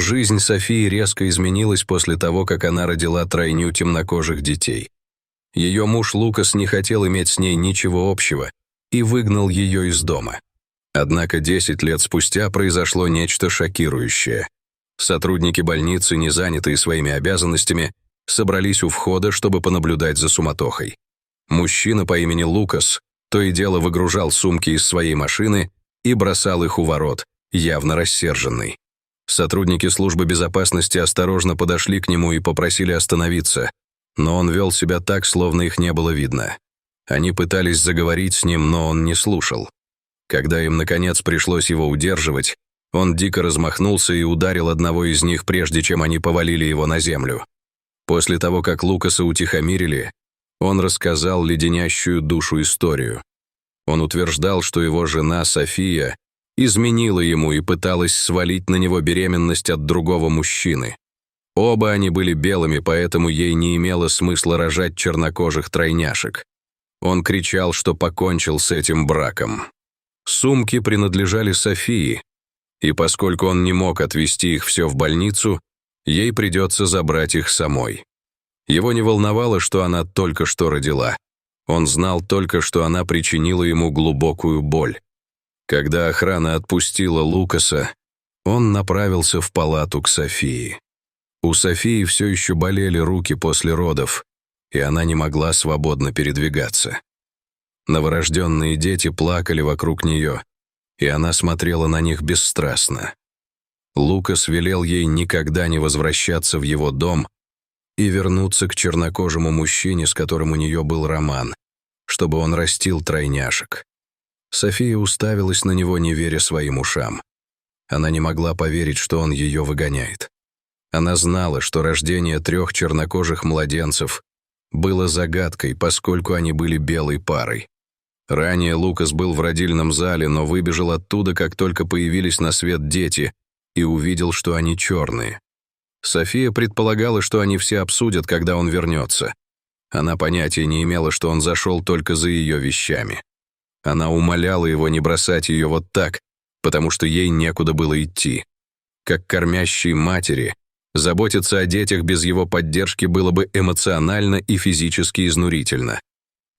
Жизнь Софии резко изменилась после того, как она родила тройню темнокожих детей. Ее муж Лукас не хотел иметь с ней ничего общего и выгнал ее из дома. Однако 10 лет спустя произошло нечто шокирующее. Сотрудники больницы, не занятые своими обязанностями, собрались у входа, чтобы понаблюдать за суматохой. Мужчина по имени Лукас то и дело выгружал сумки из своей машины и бросал их у ворот, явно рассерженный. Сотрудники службы безопасности осторожно подошли к нему и попросили остановиться, но он вел себя так, словно их не было видно. Они пытались заговорить с ним, но он не слушал. Когда им, наконец, пришлось его удерживать, он дико размахнулся и ударил одного из них, прежде чем они повалили его на землю. После того, как Лукаса утихомирили, он рассказал леденящую душу историю. Он утверждал, что его жена София изменила ему и пыталась свалить на него беременность от другого мужчины. Оба они были белыми, поэтому ей не имело смысла рожать чернокожих тройняшек. Он кричал, что покончил с этим браком. Сумки принадлежали Софии, и поскольку он не мог отвезти их все в больницу, ей придется забрать их самой. Его не волновало, что она только что родила. Он знал только, что она причинила ему глубокую боль. Когда охрана отпустила Лукаса, он направился в палату к Софии. У Софии все еще болели руки после родов, и она не могла свободно передвигаться. Новорожденные дети плакали вокруг нее, и она смотрела на них бесстрастно. Лукас велел ей никогда не возвращаться в его дом и вернуться к чернокожему мужчине, с которым у нее был роман, чтобы он растил тройняшек. София уставилась на него, не веря своим ушам. Она не могла поверить, что он ее выгоняет. Она знала, что рождение 3 чернокожих младенцев было загадкой, поскольку они были белой парой. Ранее Лукас был в родильном зале, но выбежал оттуда, как только появились на свет дети, и увидел, что они черные. София предполагала, что они все обсудят, когда он вернется. Она понятия не имела, что он зашел только за ее вещами. Она умоляла его не бросать ее вот так, потому что ей некуда было идти. Как кормящей матери, заботиться о детях без его поддержки было бы эмоционально и физически изнурительно.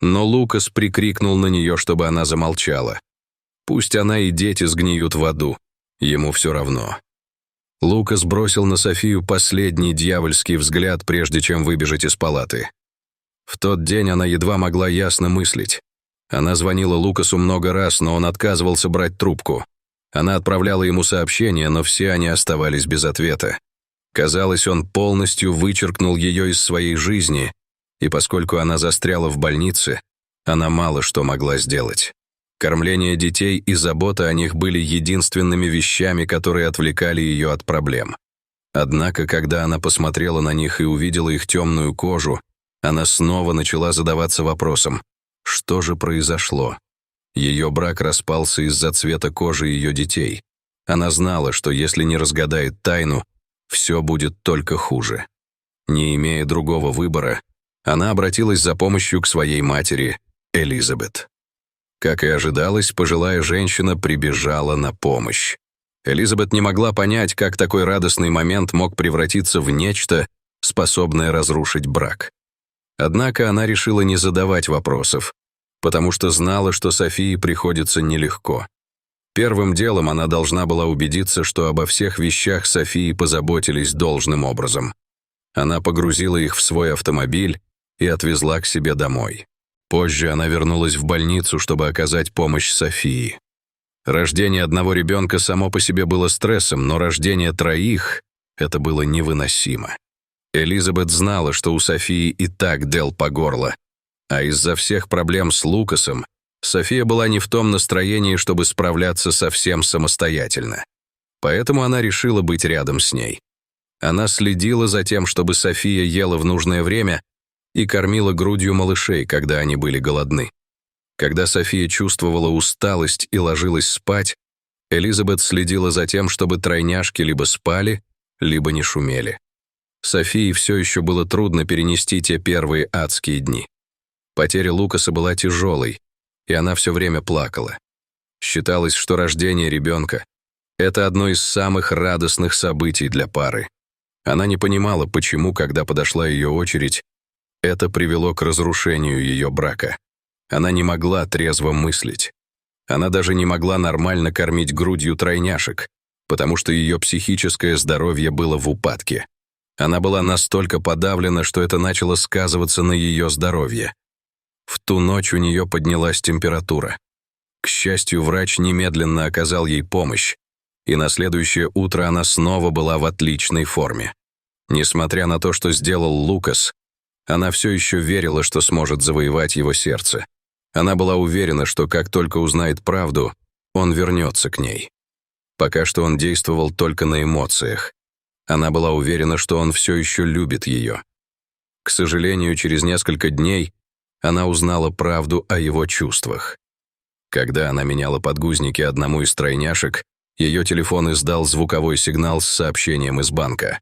Но Лукас прикрикнул на нее, чтобы она замолчала. Пусть она и дети сгниют в аду, ему все равно. Лукас бросил на Софию последний дьявольский взгляд, прежде чем выбежать из палаты. В тот день она едва могла ясно мыслить. Она звонила Лукасу много раз, но он отказывался брать трубку. Она отправляла ему сообщения, но все они оставались без ответа. Казалось, он полностью вычеркнул ее из своей жизни, и поскольку она застряла в больнице, она мало что могла сделать. Кормление детей и забота о них были единственными вещами, которые отвлекали ее от проблем. Однако, когда она посмотрела на них и увидела их темную кожу, она снова начала задаваться вопросом, что же произошло? Ее брак распался из-за цвета кожи ее детей. Она знала, что если не разгадает тайну, все будет только хуже. Не имея другого выбора, она обратилась за помощью к своей матери, Элизабет. Как и ожидалось, пожилая женщина прибежала на помощь. Элизабет не могла понять, как такой радостный момент мог превратиться в нечто, способное разрушить брак. Однако она решила не задавать вопросов, потому что знала, что Софии приходится нелегко. Первым делом она должна была убедиться, что обо всех вещах Софии позаботились должным образом. Она погрузила их в свой автомобиль и отвезла к себе домой. Позже она вернулась в больницу, чтобы оказать помощь Софии. Рождение одного ребенка само по себе было стрессом, но рождение 3 — это было невыносимо. Элизабет знала, что у Софии и так дел по горло, а из-за всех проблем с Лукасом София была не в том настроении, чтобы справляться совсем самостоятельно. Поэтому она решила быть рядом с ней. Она следила за тем, чтобы София ела в нужное время и кормила грудью малышей, когда они были голодны. Когда София чувствовала усталость и ложилась спать, Элизабет следила за тем, чтобы тройняшки либо спали, либо не шумели. Софии все еще было трудно перенести те первые адские дни. Потеря Лукаса была тяжелой, и она все время плакала. Считалось, что рождение ребенка Это одно из самых радостных событий для пары. Она не понимала, почему, когда подошла ее очередь, это привело к разрушению ее брака. Она не могла трезво мыслить. Она даже не могла нормально кормить грудью тройняшек, потому что ее психическое здоровье было в упадке. Она была настолько подавлена, что это начало сказываться на ее здоровье. В ту ночь у нее поднялась температура. К счастью, врач немедленно оказал ей помощь, и на следующее утро она снова была в отличной форме. Несмотря на то, что сделал Лукас, она все еще верила, что сможет завоевать его сердце. Она была уверена, что как только узнает правду, он вернется к ней. Пока что он действовал только на эмоциях. Она была уверена, что он все еще любит ее. К сожалению, через несколько дней она узнала правду о его чувствах. Когда она меняла подгузники одному из тройняшек, ее телефон издал звуковой сигнал с сообщением из банка.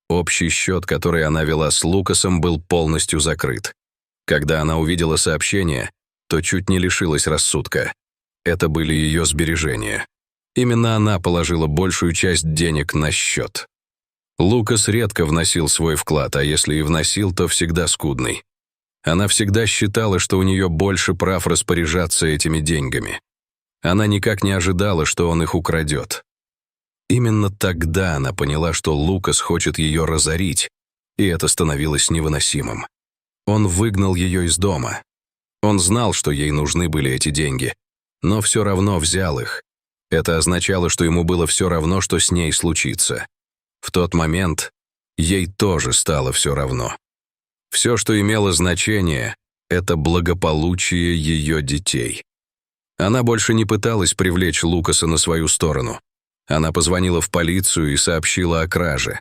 Общий счет, который она вела с Лукасом, был полностью закрыт. Когда она увидела сообщение, то чуть не лишилась рассудка. Это были ее сбережения. Именно она положила большую часть денег на счет. Лукас редко вносил свой вклад, а если и вносил, то всегда скудный. Она всегда считала, что у нее больше прав распоряжаться этими деньгами. Она никак не ожидала, что он их украдет. Именно тогда она поняла, что Лукас хочет ее разорить, и это становилось невыносимым. Он выгнал ее из дома. Он знал, что ей нужны были эти деньги, но все равно взял их. Это означало, что ему было все равно, что с ней случится. В тот момент ей тоже стало все равно. Все, что имело значение, это благополучие ее детей. Она больше не пыталась привлечь Лукаса на свою сторону. Она позвонила в полицию и сообщила о краже.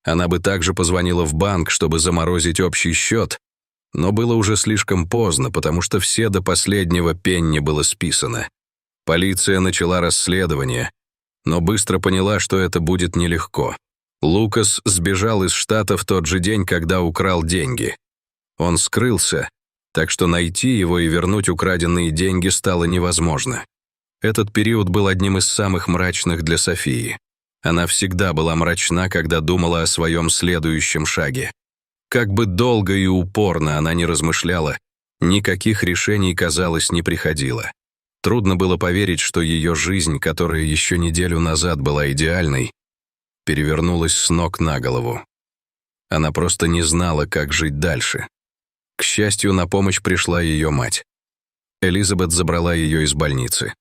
Она бы также позвонила в банк, чтобы заморозить общий счет, но было уже слишком поздно, потому что все до последнего пенни было списано. Полиция начала расследование, но быстро поняла, что это будет нелегко. Лукас сбежал из штата в тот же день, когда украл деньги. Он скрылся, так что найти его и вернуть украденные деньги стало невозможно. Этот период был одним из самых мрачных для Софии. Она всегда была мрачна, когда думала о своем следующем шаге. Как бы долго и упорно она ни размышляла, никаких решений, казалось, не приходило. Трудно было поверить, что ее жизнь, которая еще неделю назад была идеальной, перевернулась с ног на голову. Она просто не знала, как жить дальше. К счастью, на помощь пришла ее мать. Элизабет забрала ее из больницы.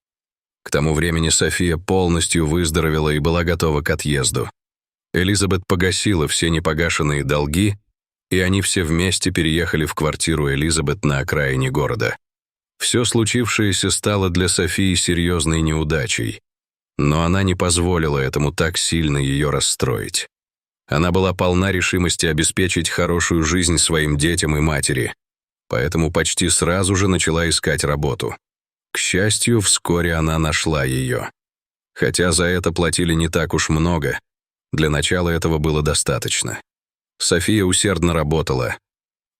К тому времени София полностью выздоровела и была готова к отъезду. Элизабет погасила все непогашенные долги, и они все вместе переехали в квартиру Элизабет на окраине города. Все случившееся стало для Софии серьезной неудачей, но она не позволила этому так сильно ее расстроить. Она была полна решимости обеспечить хорошую жизнь своим детям и матери, поэтому почти сразу же начала искать работу. К счастью, вскоре она нашла ее. Хотя за это платили не так уж много, для начала этого было достаточно. София усердно работала,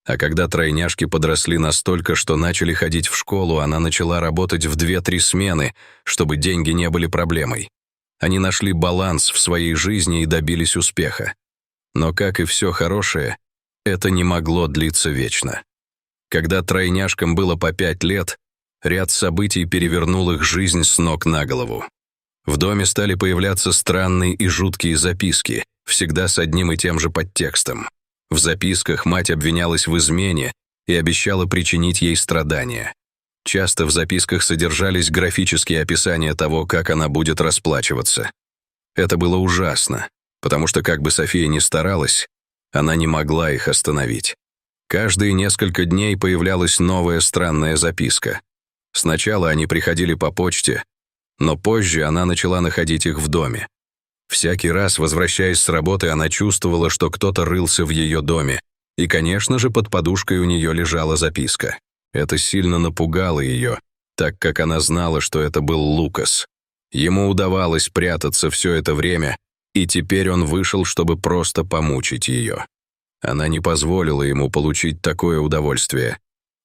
а когда тройняшки подросли настолько, что начали ходить в школу, она начала работать в 2-3 смены, чтобы деньги не были проблемой. Они нашли баланс в своей жизни и добились успеха. Но, как и все хорошее, это не могло длиться вечно. Когда тройняшкам было по 5 лет, ряд событий перевернул их жизнь с ног на голову. В доме стали появляться странные и жуткие записки, всегда с одним и тем же подтекстом. В записках мать обвинялась в измене и обещала причинить ей страдания. Часто в записках содержались графические описания того, как она будет расплачиваться. Это было ужасно, потому что, как бы София ни старалась, она не могла их остановить. Каждые несколько дней появлялась новая странная записка. Сначала они приходили по почте, но позже она начала находить их в доме. Всякий раз, возвращаясь с работы, она чувствовала, что кто-то рылся в ее доме, и, конечно же, под подушкой у нее лежала записка. Это сильно напугало ее, так как она знала, что это был Лукас. Ему удавалось прятаться все это время, и теперь он вышел, чтобы просто помучить ее. Она не позволила ему получить такое удовольствие,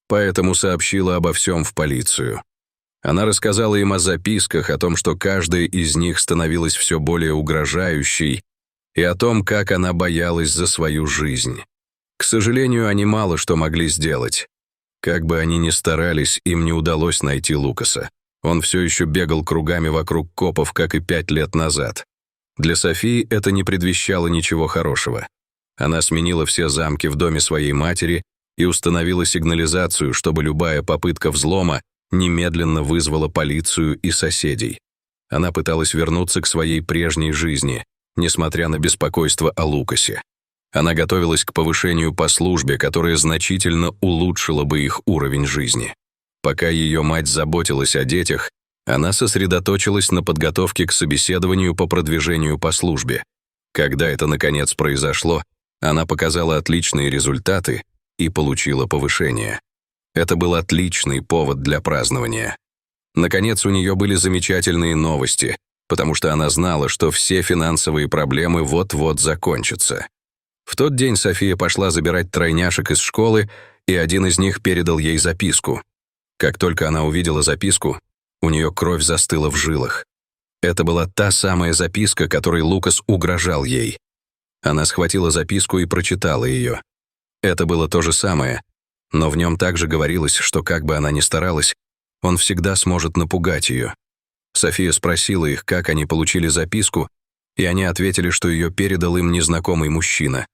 поэтому сообщила обо всем в полицию. Она рассказала им о записках, о том, что каждая из них становилась все более угрожающей, и о том, как она боялась за свою жизнь. К сожалению, они мало что могли сделать. Как бы они ни старались, им не удалось найти Лукаса. Он все еще бегал кругами вокруг копов, как и 5 лет назад. Для Софии это не предвещало ничего хорошего. Она сменила все замки в доме своей матери и установила сигнализацию, чтобы любая попытка взлома немедленно вызвала полицию и соседей. Она пыталась вернуться к своей прежней жизни, несмотря на беспокойство о Лукасе. Она готовилась к повышению по службе, которое значительно улучшило бы их уровень жизни. Пока ее мать заботилась о детях, она сосредоточилась на подготовке к собеседованию по продвижению по службе. Когда это наконец произошло, она показала отличные результаты и получила повышение. Это был отличный повод для празднования. Наконец, у нее были замечательные новости, потому что она знала, что все финансовые проблемы вот-вот закончатся. В тот день София пошла забирать тройняшек из школы, и один из них передал ей записку. Как только она увидела записку, у нее кровь застыла в жилах. Это была та самая записка, которой Лукас угрожал ей. Она схватила записку и прочитала ее. Это было то же самое, но в нем также говорилось, что как бы она ни старалась, он всегда сможет напугать ее. София спросила их, как они получили записку, и они ответили, что ее передал им незнакомый мужчина.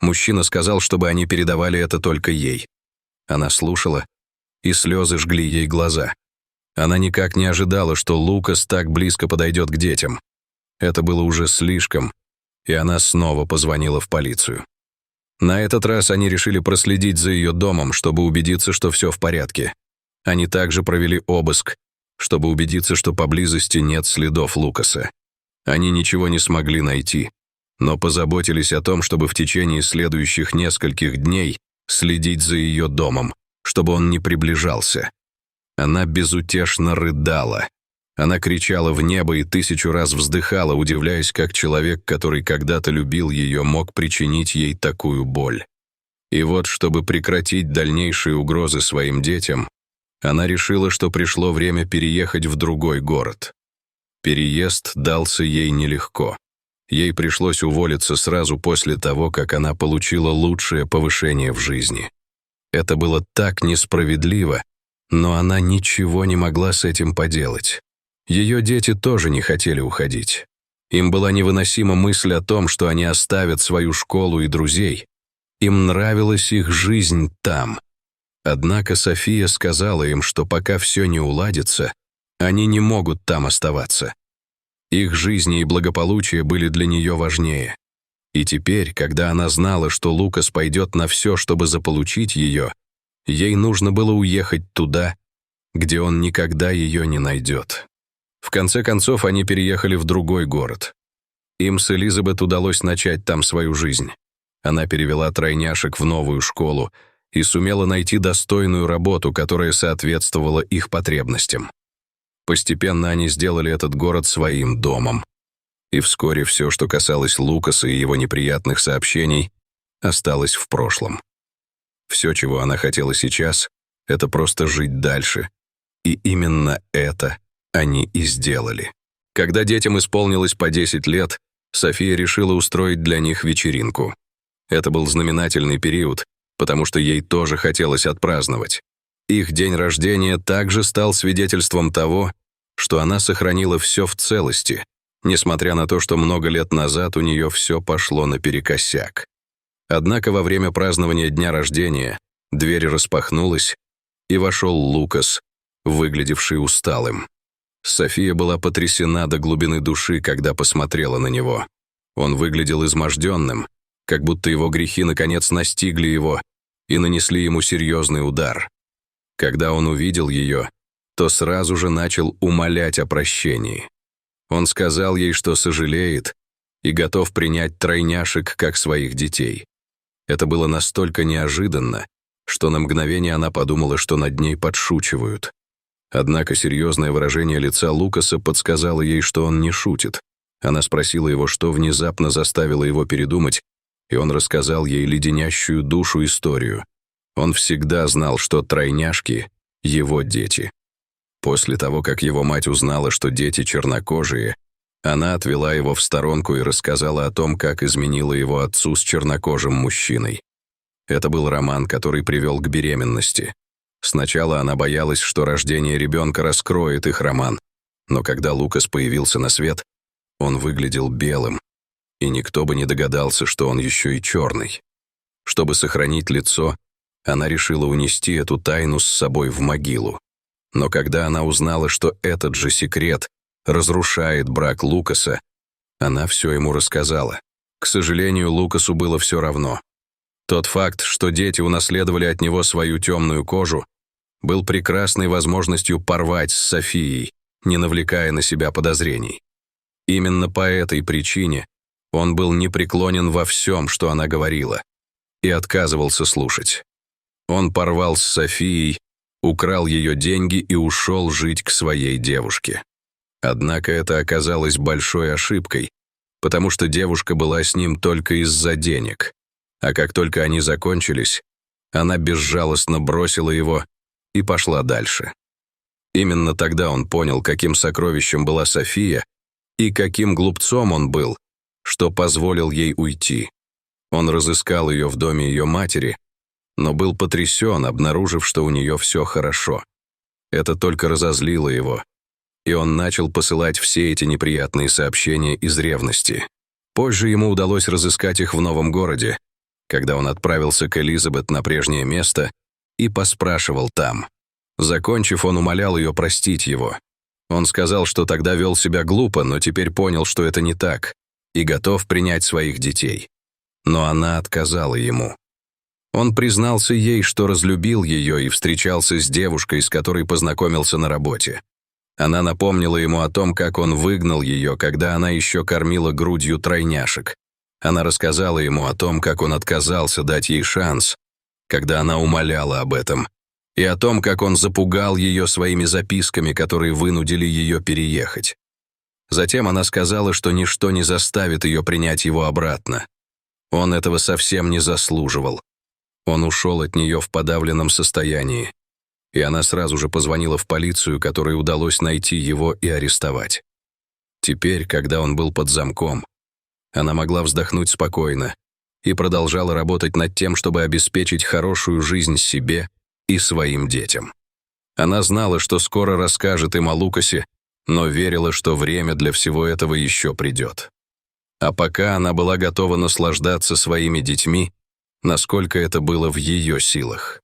Мужчина сказал, чтобы они передавали это только ей. Она слушала, и слезы жгли ей глаза. Она никак не ожидала, что Лукас так близко подойдет к детям. Это было уже слишком, и она снова позвонила в полицию. На этот раз они решили проследить за ее домом, чтобы убедиться, что все в порядке. Они также провели обыск, чтобы убедиться, что поблизости нет следов Лукаса. Они ничего не смогли найти, но позаботились о том, чтобы в течение следующих нескольких дней следить за ее домом, чтобы он не приближался. Она безутешно рыдала. Она кричала в небо и 1000 раз вздыхала, удивляясь, как человек, который когда-то любил ее, мог причинить ей такую боль. И вот, чтобы прекратить дальнейшие угрозы своим детям, она решила, что пришло время переехать в другой город. Переезд дался ей нелегко. Ей пришлось уволиться сразу после того, как она получила лучшее повышение в жизни. Это было так несправедливо, но она ничего не могла с этим поделать. Ее дети тоже не хотели уходить. Им была невыносима мысль о том, что они оставят свою школу и друзей. Им нравилась их жизнь там. Однако София сказала им, что пока все не уладится, они не могут там оставаться. Их жизни и благополучие были для нее важнее. И теперь, когда она знала, что Лукас пойдет на все, чтобы заполучить ее, ей нужно было уехать туда, где он никогда ее не найдет. В конце концов, они переехали в другой город. Им с Элизабет удалось начать там свою жизнь. Она перевела тройняшек в новую школу и сумела найти достойную работу, которая соответствовала их потребностям. Постепенно они сделали этот город своим домом. И вскоре все, что касалось Лукаса и его неприятных сообщений, осталось в прошлом. Все, чего она хотела сейчас, это просто жить дальше. И именно это они и сделали. Когда детям исполнилось по 10 лет, София решила устроить для них вечеринку. Это был знаменательный период, потому что ей тоже хотелось отпраздновать. Их день рождения также стал свидетельством того, что она сохранила все в целости, несмотря на то, что много лет назад у нее все пошло наперекосяк. Однако во время празднования дня рождения дверь распахнулась, и вошел Лукас, выглядевший усталым. София была потрясена до глубины души, когда посмотрела на него. Он выглядел изможденным, как будто его грехи наконец настигли его и нанесли ему серьезный удар. Когда он увидел ее, то сразу же начал умолять о прощении. Он сказал ей, что сожалеет и готов принять тройняшек как своих детей. Это было настолько неожиданно, что на мгновение она подумала, что над ней подшучивают. Однако серьезное выражение лица Лукаса подсказало ей, что он не шутит. Она спросила его, что внезапно заставило его передумать, и он рассказал ей леденящую душу историю. Он всегда знал, что тройняшки — его дети. После того, как его мать узнала, что дети чернокожие, она отвела его в сторонку и рассказала о том, как изменила его отцу с чернокожим мужчиной. Это был роман, который привел к беременности. Сначала она боялась, что рождение ребенка раскроет их роман, но когда Лукас появился на свет, он выглядел белым, и никто бы не догадался, что он еще и черный. Чтобы сохранить лицо, она решила унести эту тайну с собой в могилу. Но когда она узнала, что этот же секрет разрушает брак Лукаса, она все ему рассказала. К сожалению, Лукасу было все равно. Тот факт, что дети унаследовали от него свою темную кожу, был прекрасной возможностью порвать с Софией, не навлекая на себя подозрений. Именно по этой причине он был непреклонен во всем, что она говорила, и отказывался слушать. Он порвал с Софией, украл ее деньги и ушел жить к своей девушке. Однако это оказалось большой ошибкой, потому что девушка была с ним только из-за денег, а как только они закончились, она безжалостно бросила его и пошла дальше. Именно тогда он понял, каким сокровищем была София и каким глупцом он был, что позволил ей уйти. Он разыскал ее в доме ее матери, но был потрясен, обнаружив, что у нее все хорошо. Это только разозлило его, и он начал посылать все эти неприятные сообщения из ревности. Позже ему удалось разыскать их в новом городе, когда он отправился к Элизабет на прежнее место и поспрашивал там. Закончив, он умолял ее простить его. Он сказал, что тогда вел себя глупо, но теперь понял, что это не так, и готов принять своих детей. Но она отказала ему. Он признался ей, что разлюбил ее и встречался с девушкой, с которой познакомился на работе. Она напомнила ему о том, как он выгнал ее, когда она еще кормила грудью тройняшек. Она рассказала ему о том, как он отказался дать ей шанс, когда она умоляла об этом, и о том, как он запугал ее своими записками, которые вынудили ее переехать. Затем она сказала, что ничто не заставит ее принять его обратно. Он этого совсем не заслуживал. Он ушел от нее в подавленном состоянии, и она сразу же позвонила в полицию, которой удалось найти его и арестовать. Теперь, когда он был под замком, она могла вздохнуть спокойно и продолжала работать над тем, чтобы обеспечить хорошую жизнь себе и своим детям. Она знала, что скоро расскажет им о Лукасе, но верила, что время для всего этого еще придет. А пока она была готова наслаждаться своими детьми, насколько это было в ее силах.